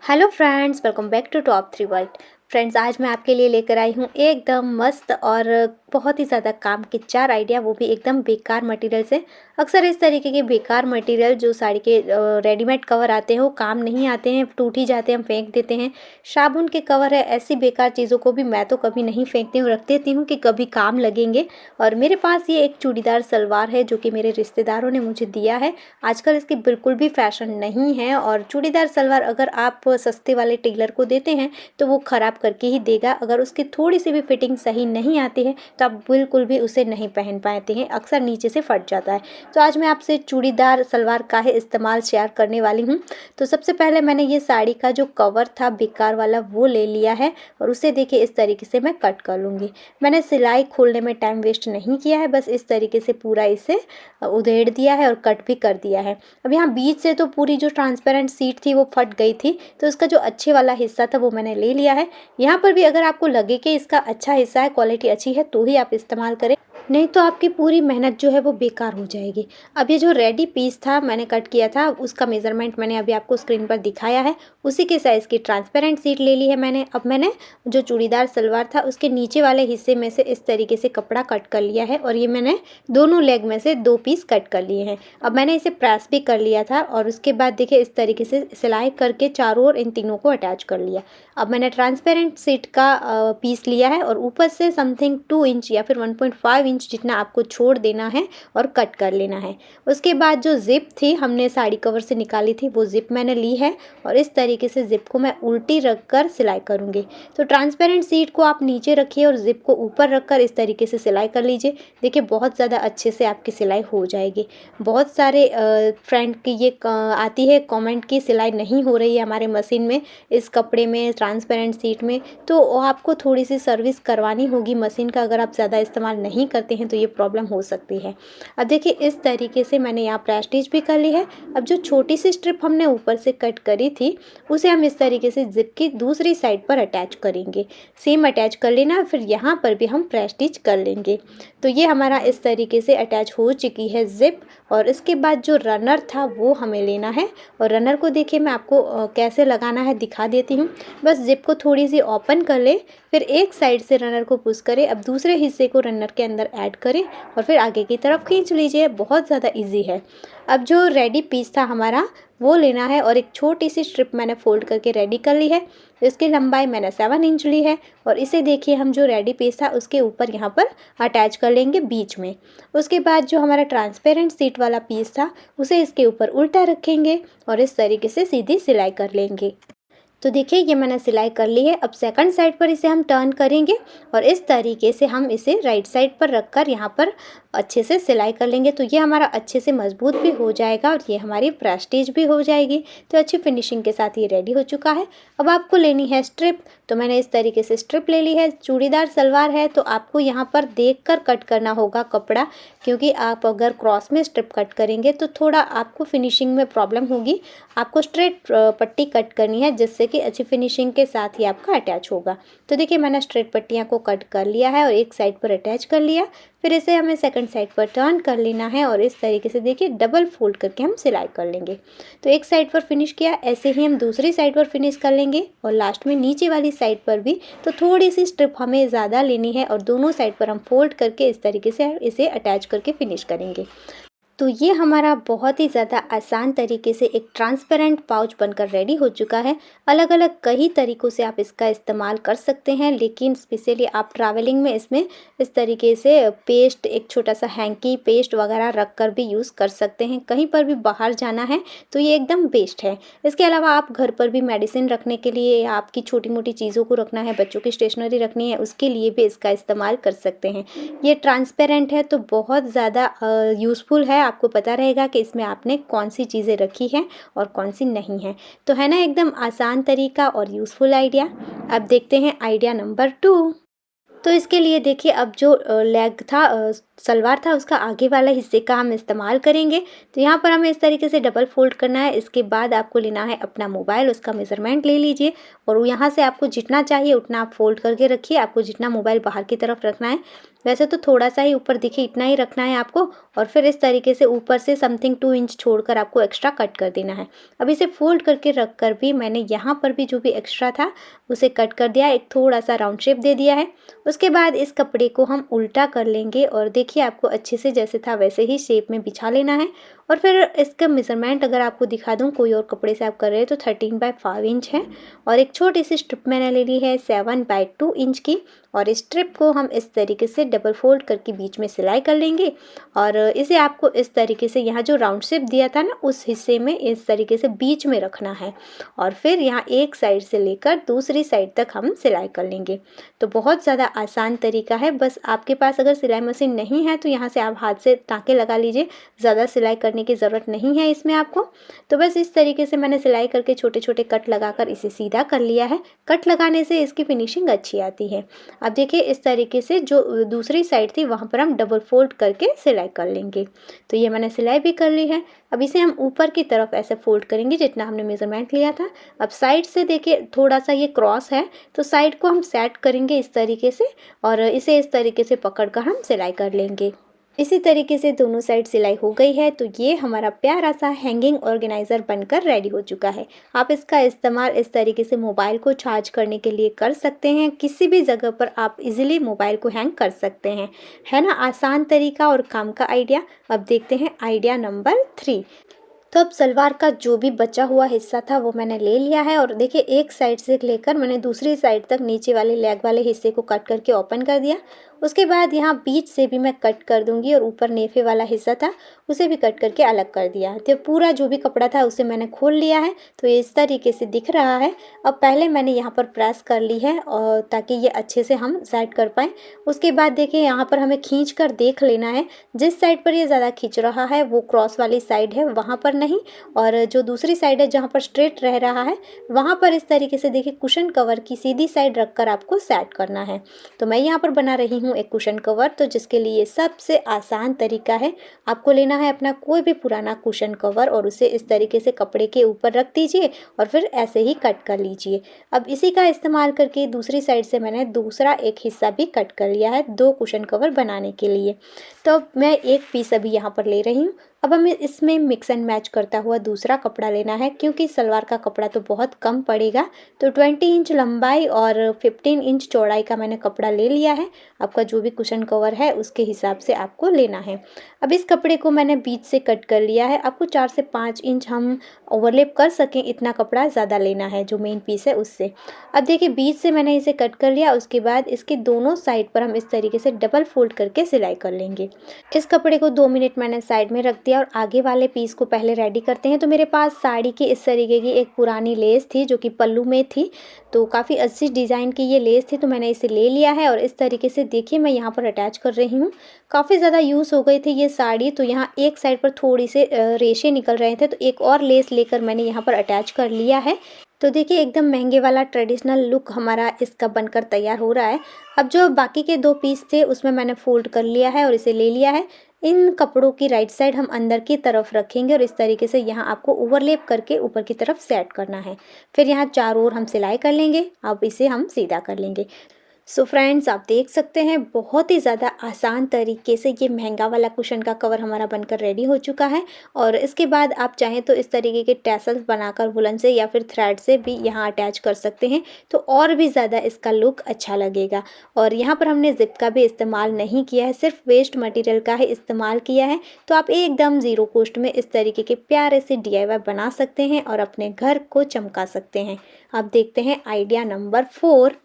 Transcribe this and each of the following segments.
Hello friends, welcome back to top three world. Friends, आज मैं आपके लिए लेकर आई हूँ एकदम मस्त और बहुत ही ज़्यादा काम के 4 आइडिया, वो भी एकदम बेकार मटेरियल से। अक्सर इस तरीके के बेकार मटेरियल जो साड़ी के रेडीमेड कवर आते हैं वो काम नहीं आते हैं, टूट ही जाते हैं, हम फेंक देते हैं। साबुन के कवर है, ऐसी बेकार चीज़ों को भी मैं तो कभी नहीं फेंकती हूँ, रख देती हूँ कि कभी काम लगेंगे। और मेरे पास ये एक चूड़ीदार सलवार है जो कि मेरे रिश्तेदारों ने मुझे दिया है। आजकल इसकी बिल्कुल भी फैशन नहीं है और चूड़ीदार सलवार अगर आप सस्ते वाले टेलर को देते हैं तो वो ख़राब करके ही देगा। अगर उसकी थोड़ी सी भी फिटिंग सही नहीं आती है तो आप बिल्कुल भी उसे नहीं पहन पाते हैं, अक्सर नीचे से फट जाता है। तो आज मैं आपसे चूड़ीदार सलवार का ही इस्तेमाल शेयर करने वाली हूँ। तो सबसे पहले मैंने ये साड़ी का जो कवर था बेकार वाला वो ले लिया है और उसे देखिए इस तरीके से मैं कट कर लूँगी। मैंने सिलाई खोलने में टाइम वेस्ट नहीं किया है, बस इस तरीके से पूरा इसे उधेड़ दिया है और कट भी कर दिया है। अब यहाँ बीच से तो पूरी जो ट्रांसपेरेंट सीट थी वो फट गई थी, तो उसका जो अच्छे वाला हिस्सा था वो मैंने ले लिया है। यहाँ पर भी अगर आपको लगे कि इसका अच्छा हिस्सा है, क्वालिटी अच्छी है, तो ही आप इस्तेमाल करें, नहीं तो आपकी पूरी मेहनत जो है वो बेकार हो जाएगी। अब ये जो रेडी पीस था मैंने कट किया था, उसका मेज़रमेंट मैंने अभी आपको स्क्रीन पर दिखाया है। उसी के साइज़ की ट्रांसपेरेंट सीट ले ली है मैंने। अब मैंने जो चूड़ीदार सलवार था उसके नीचे वाले हिस्से में से इस तरीके से कपड़ा कट कर लिया है और ये मैंने दोनों लेग में से 2 पीस कट कर लिए हैं। अब मैंने इसे प्रेस भी कर लिया था और उसके बाद देखिए इस तरीके से सिलाई करके चारों ओर इन तीनों को अटैच कर लिया। अब मैंने ट्रांसपेरेंट सीट का पीस लिया है और ऊपर से समथिंग 2 इंच या फिर 1.5 इंच जितना आपको छोड़ देना है और कट कर लेना है। उसके बाद जो ज़िप थी हमने साड़ी कवर से निकाली थी, वो ज़िप मैंने ली है और इस तरीके से ज़िप को मैं उल्टी रख कर सिलाई करूँगी। तो ट्रांसपेरेंट सीट को आप नीचे रखिए और ज़िप को ऊपर रख कर इस तरीके से सिलाई कर लीजिए। देखिए बहुत ज़्यादा अच्छे से आपकी सिलाई हो जाएगी। बहुत सारे फ्रेंड की ये आती है कमेंट की सिलाई नहीं हो रही है हमारे मशीन में, इस कपड़े में, ट्रांसपेरेंट सीट में, तो आपको थोड़ी सी सर्विस करवानी होगी मशीन का। अगर आप ज़्यादा इस्तेमाल नहीं करते हैं तो ये प्रॉब्लम हो सकती है। अब देखिए इस तरीके से मैंने यहाँ प्रेस्टीज भी कर ली है। अब जो छोटी सी स्ट्रिप हमने ऊपर से कट करी थी उसे हम इस तरीके से जिप की दूसरी साइड पर अटैच करेंगे। सेम अटैच कर लेना, फिर यहाँ पर भी हम प्रेस्टीज कर लेंगे। तो ये हमारा इस तरीके से अटैच हो चुकी है जिप। और इसके बाद जो रनर था वो हमें लेना है और रनर को देखिए मैं आपको कैसे लगाना है दिखा देती हूँ। बस जिप को थोड़ी सी ओपन कर ले, फिर एक साइड से रनर को पुश करें, अब दूसरे हिस्से को रनर के अंदर ऐड करें और फिर आगे की तरफ खींच लीजिए। बहुत ज़्यादा इजी है। अब जो रेडी पीस था हमारा वो लेना है और एक छोटी सी स्ट्रिप मैंने फोल्ड करके रेडी कर ली है। इसकी लंबाई मैंने 7 इंच ली है और इसे देखिए हम जो रेडी पीस था उसके ऊपर यहाँ पर अटैच कर लेंगे बीच में। उसके बाद जो हमारा ट्रांसपेरेंट सीट वाला पीस था उसे इसके ऊपर उल्टा रखेंगे और इस तरीके से सीधी सिलाई कर लेंगे। तो देखिए ये मैंने सिलाई कर ली है। अब सेकंड साइड पर इसे हम टर्न करेंगे और इस तरीके से हम इसे राइट साइड पर रखकर यहाँ पर अच्छे से सिलाई कर लेंगे। तो ये हमारा अच्छे से मजबूत भी हो जाएगा और ये हमारी प्रेस्टीज भी हो जाएगी। तो अच्छी फिनिशिंग के साथ ये रेडी हो चुका है। अब आपको लेनी है स्ट्रिप, तो मैंने इस तरीके से स्ट्रिप ले ली है। चूड़ीदार सलवार है तो आपको यहाँ पर देख कर कट करना होगा कपड़ा, क्योंकि आप अगर क्रॉस में स्ट्रिप कट करेंगे तो थोड़ा आपको फिनिशिंग में प्रॉब्लम होगी। आपको स्ट्रेट पट्टी कट करनी है जिससे कि अच्छी फिनिशिंग के साथ ही आपका अटैच होगा। तो देखिए मैंने स्ट्रेट पट्टियाँ को कट कर लिया है और एक साइड पर अटैच कर लिया। फिर इसे हमें सेकंड साइड पर टर्न कर लेना है और इस तरीके से देखिए डबल फोल्ड करके हम सिलाई कर लेंगे। तो एक साइड पर फिनिश किया, ऐसे ही हम दूसरी साइड पर फिनिश कर लेंगे और लास्ट में नीचे वाली साइड पर भी तो थोड़ी सी स्ट्रिप हमें ज़्यादा लेनी है और दोनों साइड पर हम फोल्ड करके इस तरीके से इसे अटैच करके फिनिश करेंगे। तो ये हमारा बहुत ही ज़्यादा आसान तरीके से एक ट्रांसपेरेंट पाउच बनकर रेडी हो चुका है। अलग अलग कई तरीक़ों से आप इसका इस्तेमाल कर सकते हैं, लेकिन स्पेशली आप ट्रैवलिंग में इसमें इस तरीके से पेस्ट, एक छोटा सा हैंकी पेस्ट वगैरह रख कर भी यूज़ कर सकते हैं। कहीं पर भी बाहर जाना है तो ये एकदम बेस्ट है। इसके अलावा आप घर पर भी मेडिसिन रखने के लिए या आपकी छोटी मोटी चीज़ों को रखना है, बच्चों की स्टेशनरी रखनी है, उसके लिए भी इसका इस्तेमाल कर सकते हैं। ये ट्रांसपेरेंट है तो बहुत ज़्यादा यूज़फुल है। आपको पता रहेगा कि इसमें आपने कौन सी चीज़ें रखी हैं और कौन सी नहीं हैं। तो है ना एकदम आसान तरीका और यूज़फुल आइडिया। अब देखते हैं आइडिया नंबर 2। तो इसके लिए देखिए अब जो लेग था, सलवार था, उसका आगे वाला हिस्से का हम इस्तेमाल करेंगे। तो यहाँ पर हमें इस तरीके से डबल फोल्ड करना है। इसके बाद आपको लेना है अपना मोबाइल, उसका मेज़रमेंट ले लीजिए और यहाँ से आपको जितना चाहिए उतना आप फोल्ड करके रखिए। आपको जितना मोबाइल बाहर की तरफ रखना है वैसे तो थोड़ा सा ही ऊपर दिखे इतना ही रखना है आपको, और फिर इस तरीके से ऊपर से समथिंग 2 इंच छोड़कर आपको एक्स्ट्रा कट कर देना है। अब इसे फोल्ड करके रख कर भी मैंने यहाँ पर भी जो भी एक्स्ट्रा था उसे कट कर दिया, एक थोड़ा सा राउंड शेप दे दिया है। उसके बाद इस कपड़े को हम उल्टा कर लेंगे और देखिए आपको अच्छे से जैसे था वैसे ही शेप में बिछा लेना है। और फिर इसका मेज़रमेंट अगर आपको दिखा दूँ, कोई और कपड़े से आप कर रहे हैं तो 13/5 इंच है, और एक छोटी सी स्ट्रिप मैंने ले ली है 7/2 इंच की, और इस स्ट्रिप को हम इस तरीके से डबल फोल्ड करके बीच में सिलाई कर लेंगे। और इसे आपको इस तरीके से यहाँ जो राउंड शेप दिया था ना उस हिस्से में इस तरीके से बीच में रखना है, और फिर यहाँ एक साइड से लेकर दूसरी साइड तक हम सिलाई कर लेंगे। तो बहुत ज़्यादा आसान तरीका है, बस आपके पास अगर सिलाई मशीन नहीं है तो यहाँ से आप हाथ से टाँके लगा लीजिए, ज़्यादा सिलाई करने की ज़रूरत नहीं है इसमें आपको। तो बस इस तरीके से मैंने सिलाई करके छोटे छोटे कट लगाकर इसे सीधा कर लिया है। कट लगाने से इसकी फिनिशिंग अच्छी आती है। अब देखिए इस तरीके से जो दूसरी साइड थी वहाँ पर हम डबल फोल्ड करके सिलाई कर लेंगे। तो ये मैंने सिलाई भी कर ली है। अब इसे हम ऊपर की तरफ ऐसे फोल्ड करेंगे जितना हमने मेज़रमेंट लिया था। अब साइड से देखिए थोड़ा सा ये क्रॉस है, तो साइड को हम सेट करेंगे इस तरीके से, और इसे इस तरीके से पकड़कर हम सिलाई कर लेंगे। इसी तरीके से दोनों साइड सिलाई हो गई है, तो ये हमारा प्यारा सा हैंगिंग ऑर्गेनाइज़र बनकर रेडी हो चुका है। आप इसका इस्तेमाल इस तरीके से मोबाइल को चार्ज करने के लिए कर सकते हैं। किसी भी जगह पर आप इजीली मोबाइल को हैंग कर सकते हैं। है ना आसान तरीका और काम का आइडिया। अब देखते हैं आइडिया नंबर 3। तो अब सलवार का जो भी बचा हुआ हिस्सा था वो मैंने ले लिया है, और देखिए एक साइड से लेकर मैंने दूसरी साइड तक नीचे वाले लेग वाले हिस्से को कट करके ओपन कर दिया। उसके बाद यहाँ बीच से भी मैं कट कर दूंगी, और ऊपर नेफे वाला हिस्सा था उसे भी कट करके अलग कर दिया। तो पूरा जो भी कपड़ा था उसे मैंने खोल लिया है, तो ये इस तरीके से दिख रहा है। अब पहले मैंने यहाँ पर प्रेस कर ली है, और ताकि ये अच्छे से हम सेट कर पाएँ। उसके बाद देखिए यहाँ पर हमें खींच कर देख लेना है, जिस साइड पर ये ज़्यादा खींच रहा है वो क्रॉस वाली साइड है, वहाँ पर नहीं, और जो दूसरी साइड है जहाँ पर स्ट्रेट रह रहा है वहाँ पर इस तरीके से देखिए कुशन कवर की सीधी साइड रखकर आपको सेट करना है। तो मैं यहाँ पर बना रही हूँ एक कुशन कवर, तो जिसके लिए सबसे आसान तरीका है, आपको लेना है अपना कोई भी पुराना कुशन कवर और उसे इस तरीके से कपड़े के ऊपर रख दीजिए और फिर ऐसे ही कट कर लीजिए। अब इसी का इस्तेमाल करके दूसरी साइड से मैंने दूसरा एक हिस्सा भी कट कर लिया है 2 कुशन कवर बनाने के लिए। तो मैं एक पीस अभी यहाँ पर ले रही हूँ। अब हमें इसमें मिक्स एंड मैच करता हुआ दूसरा कपड़ा लेना है, क्योंकि सलवार का कपड़ा तो बहुत कम पड़ेगा। तो 20 इंच लंबाई और 15 इंच चौड़ाई का मैंने कपड़ा ले लिया है। आपका जो भी कुशन कवर है उसके हिसाब से आपको लेना है। अब इस कपड़े को मैंने बीच से कट कर लिया है। आपको 4 से 5 इंच हम ओवरलेप कर सकें इतना कपड़ा ज़्यादा लेना है जो मेन पीस है उससे। अब देखिए बीच से मैंने इसे कट कर लिया। उसके बाद इसके दोनों साइड पर हम इस तरीके से डबल फोल्ड करके सिलाई कर लेंगे। इस कपड़े को 2 मिनट मैंने साइड में रख दिया और आगे वाले पीस को पहले रेडी करते हैं। तो मेरे पास साड़ी की इस तरीके की एक पुरानी लेस थी जो कि पल्लू में थी, तो काफ़ी अच्छी डिज़ाइन की ये लेस थी, तो मैंने इसे ले लिया है और इस तरीके से देखिए मैं यहाँ पर अटैच कर रही हूँ। काफ़ी ज़्यादा यूज़ हो गई थी ये साड़ी, तो यहाँ एक साइड पर थोड़ी से रेशे निकल रहे थे, तो एक और लेस लेकर मैंने यहाँ पर अटैच कर लिया है। तो देखिए एकदम महंगे वाला ट्रेडिशनल लुक हमारा इसका बनकर तैयार हो रहा है। अब जो बाकी के 2 पीस थे उसमें मैंने फोल्ड कर लिया है और इसे ले लिया है। इन कपड़ों की राइट साइड हम अंदर की तरफ रखेंगे और इस तरीके से यहाँ आपको ओवरलेप करके ऊपर की तरफ सेट करना है। फिर यहाँ चारों ओर हम सिलाई कर लेंगे। अब इसे हम सीधा कर लेंगे। सो फ्रेंड्स, आप देख सकते हैं बहुत ही ज़्यादा आसान तरीके से ये महंगा वाला कुशन का कवर हमारा बनकर रेडी हो चुका है। और इसके बाद आप चाहें तो इस तरीके के टैसल्स बनाकर वुलन से या फिर थ्रेड से भी यहाँ अटैच कर सकते हैं, तो और भी ज़्यादा इसका लुक अच्छा लगेगा। और यहाँ पर हमने जिप का भी इस्तेमाल नहीं किया है, सिर्फ वेस्ट मटेरियल का ही इस्तेमाल किया है। तो आप एकदम ज़ीरो कॉस्ट में इस तरीके के प्यारे से DIY बना सकते हैं और अपने घर को चमका सकते हैं। अब देखते हैं आइडिया नंबर 4।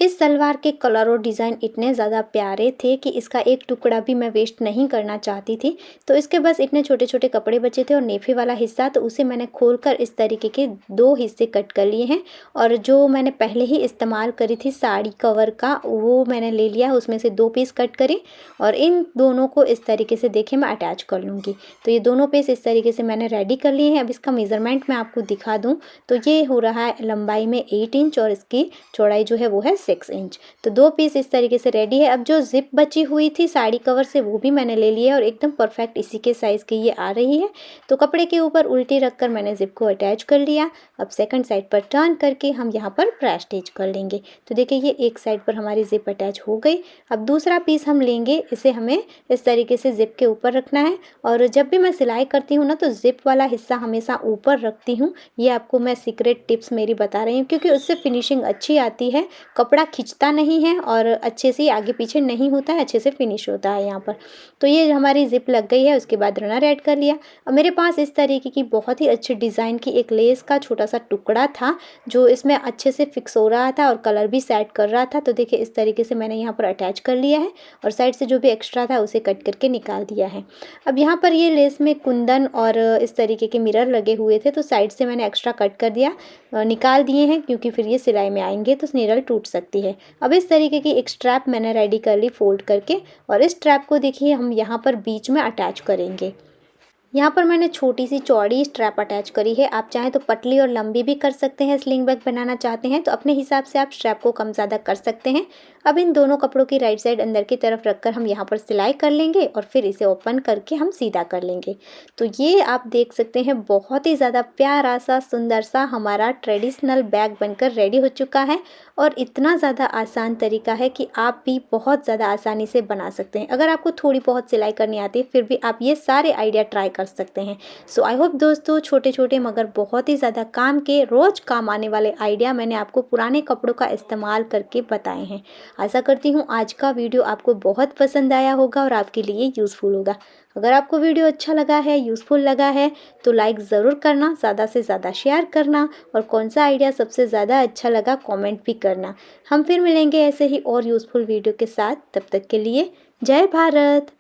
इस सलवार के कलर और डिज़ाइन इतने ज़्यादा प्यारे थे कि इसका एक टुकड़ा भी मैं वेस्ट नहीं करना चाहती थी। तो इसके बस इतने छोटे छोटे कपड़े बचे थे और नेफे वाला हिस्सा, तो उसे मैंने खोलकर इस तरीके के 2 हिस्से कट कर लिए हैं। और जो मैंने पहले ही इस्तेमाल करी थी साड़ी कवर का वो मैंने ले लिया है, उसमें से 2 पीस कट करी और इन दोनों को इस तरीके से देखिए मैं अटैच कर लूँगी। तो ये दोनों पीस इस तरीके से मैंने रेडी कर लिए हैं। अब इसका मेज़रमेंट मैं आपको दिखा दूँ तो ये हो रहा है लंबाई में 8 इंच और इसकी चौड़ाई जो है वो है 6 इंच। तो 2 पीस इस तरीके से रेडी है। अब जो ज़िप बची हुई थी साड़ी कवर से वो भी मैंने ले लिया है और एकदम परफेक्ट इसी के साइज़ की ये आ रही है। तो कपड़े के ऊपर उल्टी रखकर मैंने ज़िप को अटैच कर लिया। अब सेकंड साइड पर टर्न करके हम यहाँ पर प्रेस स्टिच कर लेंगे। तो देखिए ये एक साइड पर हमारी ज़िप अटैच हो गई। अब दूसरा पीस हम लेंगे, इसे हमें इस तरीके से ज़िप के ऊपर रखना है और जब भी मैं सिलाई करती हूँ ना तो ज़िप वाला हिस्सा हमेशा ऊपर रखती हूँ। ये आपको मैं सीक्रेट टिप्स मेरी बता रही हूँ क्योंकि उससे फिनिशिंग अच्छी आती है, कपड़ा खिंचता नहीं है और अच्छे से आगे पीछे नहीं होता है, अच्छे से फिनिश होता है यहाँ पर। तो ये हमारी ज़िप लग गई है, उसके बाद रनर ऐड कर लिया। अब मेरे पास इस तरीके की बहुत ही अच्छी डिज़ाइन की एक लेस का छोटा सा टुकड़ा था जो इसमें अच्छे से फिक्स हो रहा था और कलर भी सेट कर रहा था। तो देखिए इस तरीके से मैंने यहाँ पर अटैच कर लिया है और साइड से जो भी एक्स्ट्रा था उसे कट करके निकाल दिया है। अब यहाँ पर ये लेस में कुंदन और इस तरीके के मिरर लगे हुए थे तो साइड से मैंने एक्स्ट्रा कट कर दिया, निकाल दिए हैं क्योंकि फिर ये सिलाई में आएंगे तो स्नेरल टूट सकती है। अब इस तरीके की एक स्ट्रैप मैंने रेडी कर ली फोल्ड करके और इस स्ट्रैप को देखिए हम यहाँ पर बीच में अटैच करेंगे। यहाँ पर मैंने छोटी सी चौड़ी स्ट्रैप अटैच करी है। आप चाहें तो पतली और लंबी भी कर सकते हैं। स्लिंग बैग बनाना चाहते हैं तो अपने हिसाब से आप स्ट्रैप को कम ज़्यादा कर सकते हैं। अब इन दोनों कपड़ों की राइट साइड अंदर की तरफ रखकर हम यहाँ पर सिलाई कर लेंगे और फिर इसे ओपन करके हम सीधा कर लेंगे। तो ये आप देख सकते हैं बहुत ही ज़्यादा प्यारा सा सुंदर सा हमारा ट्रेडिशनल बैग बनकर रेडी हो चुका है और इतना ज़्यादा आसान तरीका है कि आप भी बहुत ज़्यादा आसानी से बना सकते हैं। अगर आपको थोड़ी बहुत सिलाई करनी आती है फिर भी आप ये सारे आइडिया ट्राई कर सकते हैं। सो आई होप दोस्तों छोटे छोटे मगर बहुत ही ज़्यादा काम के रोज़ काम आने वाले आइडिया मैंने आपको पुराने कपड़ों का इस्तेमाल करके बताए हैं। आशा करती हूँ आज का वीडियो आपको बहुत पसंद आया होगा और आपके लिए यूज़फुल होगा। अगर आपको वीडियो अच्छा लगा है, यूज़फुल लगा है तो लाइक ज़रूर करना, ज़्यादा से ज़्यादा शेयर करना और कौन सा आइडिया सबसे ज़्यादा अच्छा लगा कमेंट भी करना। हम फिर मिलेंगे ऐसे ही और यूज़फुल वीडियो के साथ। तब तक के लिए जय भारत।